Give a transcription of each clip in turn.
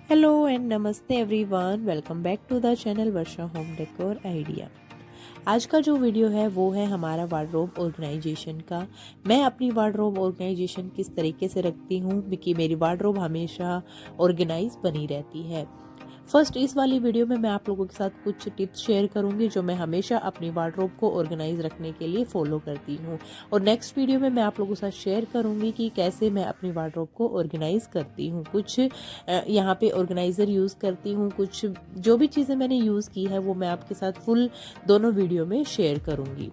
Hello and नमस्ते everyone, welcome back to the channel Varsha home decor idea. आज का जो वीडियो है वो है हमारा वार्डरोब ऑर्गेनाइजेशन का। मैं अपनी वार्डरोब ऑर्गेनाइजेशन किस तरीके से रखती हूँ कि मेरी वार्डरोब हमेशा ऑर्गेनाइज बनी रहती है। फर्स्ट इस वाली वीडियो में मैं आप लोगों के साथ कुछ टिप्स शेयर करूंगी जो मैं हमेशा अपनी वार्डरोब को ऑर्गेनाइज रखने के लिए फॉलो करती हूँ। और नेक्स्ट वीडियो में मैं आप लोगों के साथ शेयर करूंगी कि कैसे मैं अपनी वार्डरोब को ऑर्गेनाइज करती हूँ। कुछ यहाँ पे ऑर्गेनाइजर यूज़ करती हूँ, कुछ जो भी चीज़ें मैंने यूज़ की है वो मैं आपके साथ फुल दोनों वीडियो में शेयर करूंगी।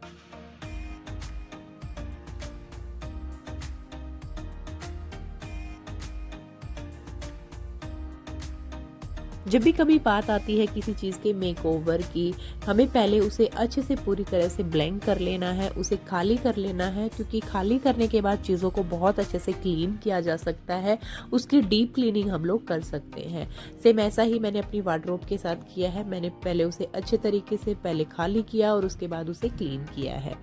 जब भी कभी बात आती है किसी चीज़ के मेकओवर की, हमें पहले उसे अच्छे से पूरी तरह से ब्लेंड कर लेना है, उसे खाली कर लेना है, क्योंकि खाली करने के बाद चीज़ों को बहुत अच्छे से क्लीन किया जा सकता है। उसकी डीप क्लीनिंग हम लोग कर सकते हैं। सेम ऐसा ही मैंने अपनी वार्डरोब के साथ किया है। मैंने पहले उसे अच्छे तरीके से पहले खाली किया और उसके बाद उसे क्लीन किया है।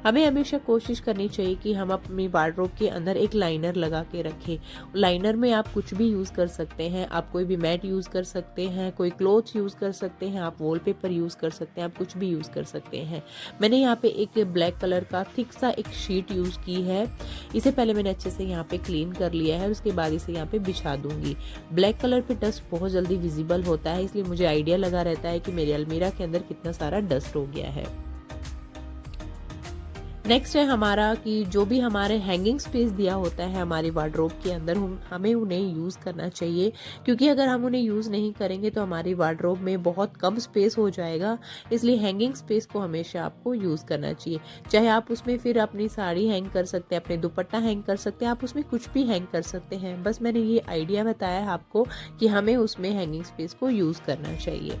हमें हमेशा कोशिश करनी चाहिए कि हम अपनी वार्डरोब के अंदर एक लाइनर लगा के रखें। लाइनर में आप कुछ भी यूज़ कर सकते हैं। आप कोई भी मैट यूज़ कर सकते हैं, कोई क्लॉथ यूज़ कर सकते हैं, आप वॉलपेपर यूज़ कर सकते हैं, आप कुछ भी यूज़ कर सकते हैं। मैंने यहाँ पे एक ब्लैक कलर का थिक सा एक शीट यूज़ की है। इसे पहले मैंने अच्छे से यहाँ पे क्लीन कर लिया है। उसके बाद इसे यहाँ पे बिछा दूंगी। ब्लैक कलर पे डस्ट बहुत जल्दी विजिबल होता है, इसलिए मुझे आइडिया लगा रहता है कि मेरे अलमीरा के अंदर कितना सारा डस्ट हो गया है। नेक्स्ट है हमारा कि जो भी हमारे हैंगिंग स्पेस दिया होता है हमारी वार्डरोब के अंदर, हमें उन्हें यूज़ करना चाहिए, क्योंकि अगर हम उन्हें यूज़ नहीं करेंगे तो हमारी वार्डरोब में बहुत कम स्पेस हो जाएगा। इसलिए हैंगिंग स्पेस को हमेशा आपको यूज़ करना चाहिए। चाहे आप उसमें फिर अपनी साड़ी हैंग कर सकते हैं, अपने दुपट्टा हैंग कर सकते हैं, आप उसमें कुछ भी हैंग कर सकते हैं। बस मैंने ये आइडिया बताया है आपको कि हमें उसमें हैंगिंग स्पेस को यूज़ करना चाहिए।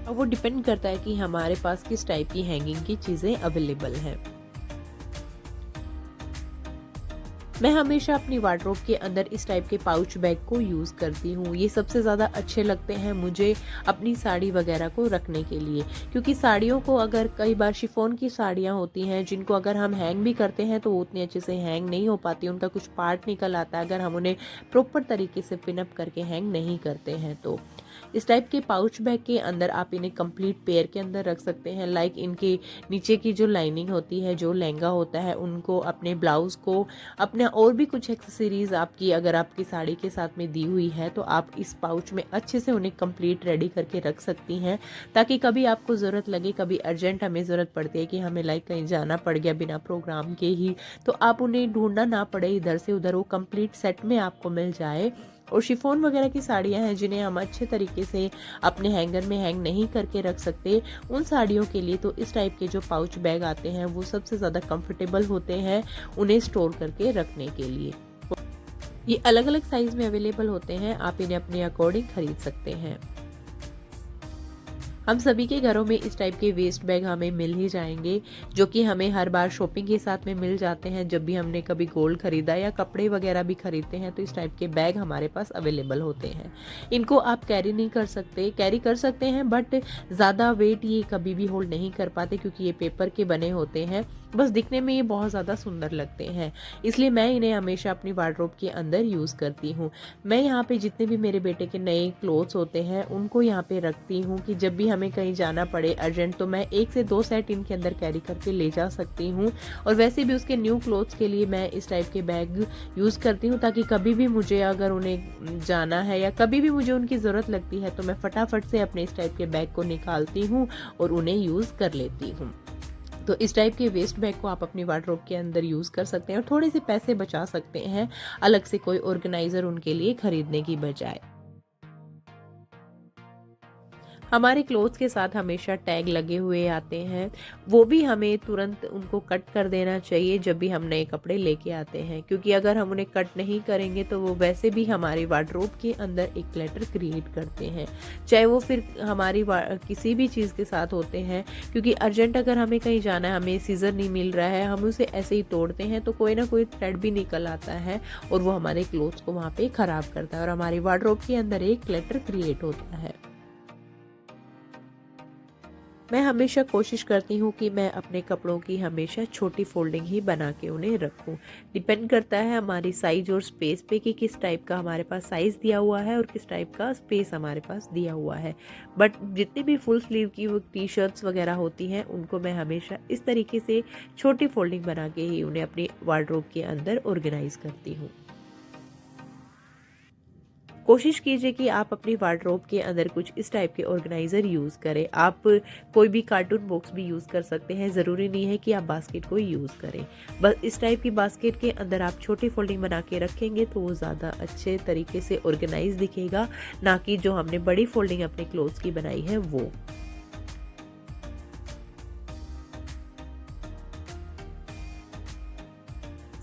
और वो डिपेंड करता है कि हमारे पास किस टाइप की हैंगिंग की चीज़ें अवेलेबल हैं। मैं हमेशा अपनी वार्डरोब के अंदर इस टाइप के पाउच बैग को यूज़ करती हूँ। ये सबसे ज़्यादा अच्छे लगते हैं मुझे अपनी साड़ी वगैरह को रखने के लिए, क्योंकि साड़ियों को अगर कई बार शिफॉन की साड़ियाँ होती हैं जिनको अगर हम हैंग भी करते हैं तो वो उतनी अच्छे से हैंग नहीं हो पाती, उनका कुछ पार्ट निकल आता है अगर हम उन्हें प्रॉपर तरीके से पिनअप करके हैंग नहीं करते हैं। तो इस टाइप के पाउच बैग के अंदर आप इन्हें कंप्लीट पेयर के अंदर रख सकते हैं। लाइक इनके नीचे की जो लाइनिंग होती है, जो लहंगा होता है, उनको, अपने ब्लाउज को, अपने और भी कुछ एक्सेसरीज आपकी अगर आपकी साड़ी के साथ में दी हुई है तो आप इस पाउच में अच्छे से उन्हें कंप्लीट रेडी करके रख सकती हैं, ताकि कभी आपको ज़रूरत लगे, कभी अर्जेंट हमें ज़रूरत पड़ती है कि हमें लाइक कहीं जाना पड़ गया बिना प्रोग्राम के ही, तो आप उन्हें ढूंढना ना पड़े इधर से उधर, वो कंप्लीट सेट में आपको मिल जाए। और शिफॉन वगैरह की साड़ियाँ हैं जिन्हें हम अच्छे तरीके से अपने हैंगर में हैंग नहीं करके रख सकते, उन साड़ियों के लिए तो इस टाइप के जो पाउच बैग आते हैं वो सबसे ज़्यादा कंफर्टेबल होते हैं उन्हें स्टोर करके रखने के लिए। ये अलग अलग साइज में अवेलेबल होते हैं, आप इन्हें अपने अकॉर्डिंग खरीद सकते हैं। हम सभी के घरों में इस टाइप के वेस्ट बैग हमें मिल ही जाएंगे, जो कि हमें हर बार शॉपिंग के साथ में मिल जाते हैं। जब भी हमने कभी गोल्ड खरीदा या कपड़े वगैरह भी खरीदते हैं तो इस टाइप के बैग हमारे पास अवेलेबल होते हैं। इनको आप कैरी नहीं कर सकते, कैरी कर सकते हैं बट ज़्यादा वेट ये कभी भी होल्ड नहीं कर पाते, क्योंकि ये पेपर के बने होते हैं। बस दिखने में ये बहुत ज़्यादा सुंदर लगते हैं, इसलिए मैं इन्हें हमेशा अपनी वार्डरोब के अंदर यूज़ करती हूँ। मैं यहाँ पे जितने भी मेरे बेटे के नए क्लोथ्स होते हैं उनको यहाँ पे रखती हूँ कि जब भी हमें कहीं जाना पड़े अर्जेंट तो मैं 1 से 2 सेट इनके अंदर कैरी करके ले जा सकती हूँ। और वैसे भी उसके न्यू क्लोथ्स के लिए मैं इस टाइप के बैग यूज़ करती हूँ, ताकि कभी भी मुझे अगर उन्हें जाना है या कभी भी मुझे उनकी ज़रूरत लगती है तो मैं फटाफट से अपने इस टाइप के बैग को निकालती हूँ और उन्हें यूज़ कर लेती हूँ। तो इस टाइप के वेस्ट बैग को आप अपनी वार्डरोब के अंदर यूज़ कर सकते हैं और थोड़े से पैसे बचा सकते हैं अलग से कोई ऑर्गेनाइजर उनके लिए खरीदने की बजाय। हमारे क्लोथ्स के साथ हमेशा टैग लगे हुए आते हैं, वो भी हमें तुरंत उनको कट कर देना चाहिए जब भी हम नए कपड़े लेके आते हैं, क्योंकि अगर हम उन्हें कट नहीं करेंगे तो वो वैसे भी हमारी वार्डरोब के अंदर एक क्लटर क्रिएट करते हैं, चाहे वो फिर हमारी किसी भी चीज़ के साथ होते हैं। क्योंकि अर्जेंट अगर हमें कहीं जाना है, हमें सीजर नहीं मिल रहा है, हम उसे ऐसे ही तोड़ते हैं तो कोई ना कोई थ्रेड भी निकल आता है और वो हमारे क्लोथ्स को वहाँ पे ख़राब करता है और हमारी वार्डरोब के अंदर एक क्लटर क्रिएट होता है। मैं हमेशा कोशिश करती हूँ कि मैं अपने कपड़ों की हमेशा छोटी फोल्डिंग ही बना के उन्हें रखूँ। डिपेंड करता है हमारी साइज़ और स्पेस पे कि किस टाइप का हमारे पास साइज़ दिया हुआ है और किस टाइप का स्पेस हमारे पास दिया हुआ है। बट जितनी भी फुल स्लीव की वो टी शर्ट्स वगैरह होती हैं उनको मैं हमेशा इस तरीके से छोटी फोल्डिंग बना के ही उन्हें अपनी वार्डरोब के अंदर ऑर्गेनाइज करती हूँ। कोशिश कीजिए कि आप अपनी वार्डरोब के अंदर कुछ इस टाइप के ऑर्गेनाइज़र यूज़ करें। आप कोई भी कार्टून बॉक्स भी यूज़ कर सकते हैं, ज़रूरी नहीं है कि आप बास्केट को ही यूज़ करें। बस इस टाइप की बास्केट के अंदर आप छोटी फोल्डिंग बना के रखेंगे तो वो ज़्यादा अच्छे तरीके से ऑर्गेनाइज दिखेगा, ना कि जो हमने बड़ी फोल्डिंग अपने क्लोथ्स की बनाई है वो।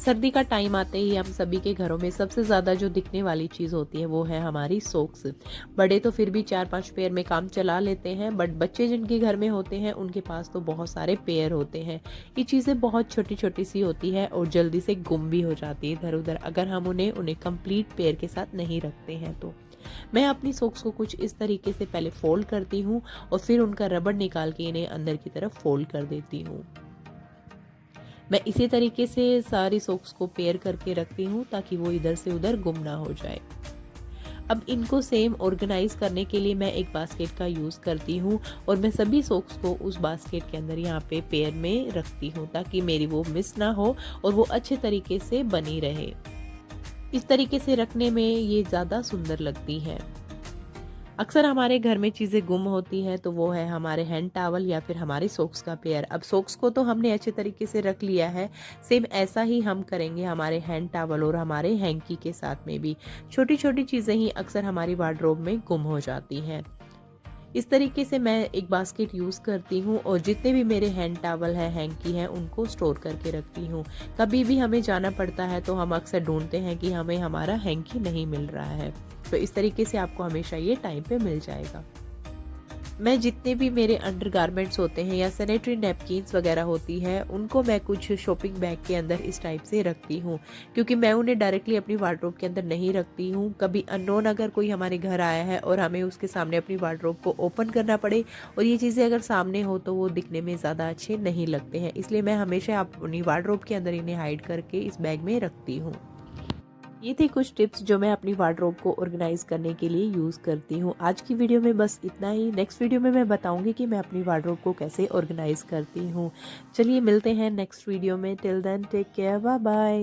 सर्दी का टाइम आते ही हम सभी के घरों में सबसे ज़्यादा जो दिखने वाली चीज़ होती है वो है हमारी सॉक्स। बड़े तो फिर भी 4-5 पेयर में काम चला लेते हैं, बट बच्चे जिनके घर में होते हैं उनके पास तो बहुत सारे पेयर होते हैं। ये चीज़ें बहुत छोटी छोटी सी होती है और जल्दी से गुम भी हो जाती है इधर उधर, अगर हम उन्हें कंप्लीट पेयर के साथ नहीं रखते हैं तो। मैं अपनी सॉक्स को कुछ इस तरीके से पहले फोल्ड करती हूँ और फिर उनका रबड़ निकाल के इन्हें अंदर की तरफ फोल्ड कर देती हूँ। मैं इसी तरीके से सारी सॉक्स को पेयर करके रखती हूँ ताकि वो इधर से उधर गुम ना हो जाए। अब इनको सेम ऑर्गेनाइज करने के लिए मैं एक बास्केट का यूज़ करती हूँ और मैं सभी सॉक्स को उस बास्केट के अंदर यहाँ पे पेयर में रखती हूँ ताकि मेरी वो मिस ना हो और वो अच्छे तरीके से बनी रहे। इस तरीके से रखने में ये ज़्यादा सुंदर लगती है। अक्सर हमारे घर में चीज़ें गुम होती हैं तो वो है हमारे हैंड टॉवल या फिर हमारी सॉक्स का पेयर। अब सॉक्स को तो हमने अच्छे तरीके से रख लिया है, सेम ऐसा ही हम करेंगे हमारे हैंड टॉवल और हमारे हैंकी के साथ में भी। छोटी छोटी चीज़ें ही अक्सर हमारी वार्डरोब में गुम हो जाती हैं। इस तरीके से मैं एक बास्केट यूज़ करती हूँ और जितने भी मेरे हैंड टॉवल है, हैंकी है, उनको स्टोर करके रखती हूँ। कभी भी हमें जाना पड़ता है तो हम अक्सर ढूंढते हैं कि हमें हमारा हैंकी नहीं मिल रहा है, तो इस तरीके से आपको हमेशा ये टाइम पे मिल जाएगा। मैं जितने भी मेरे अंडरगारमेंट्स होते हैं या सैनिटरी नैपकिन्स वगैरह होती है उनको मैं कुछ शॉपिंग बैग के अंदर इस टाइप से रखती हूँ, क्योंकि मैं उन्हें डायरेक्टली अपनी वार्डरोब के अंदर नहीं रखती हूँ। कभी अननोन अगर कोई हमारे घर आया है और हमें उसके सामने अपनी वार्डरोब को ओपन करना पड़े और ये चीज़ें अगर सामने हो तो वो दिखने में ज़्यादा अच्छे नहीं लगते हैं, इसलिए मैं हमेशा अपनी वार्डरोब के अंदर इन्हें हाइड करके इस बैग में रखती हूँ। ये थी कुछ टिप्स जो मैं अपनी वार्डरोब को ऑर्गेनाइज करने के लिए यूज़ करती हूँ। आज की वीडियो में बस इतना ही। नेक्स्ट वीडियो में मैं बताऊंगी कि मैं अपनी वार्डरोब को कैसे ऑर्गेनाइज करती हूँ। चलिए मिलते हैं नेक्स्ट वीडियो में। Till then take care, bye bye.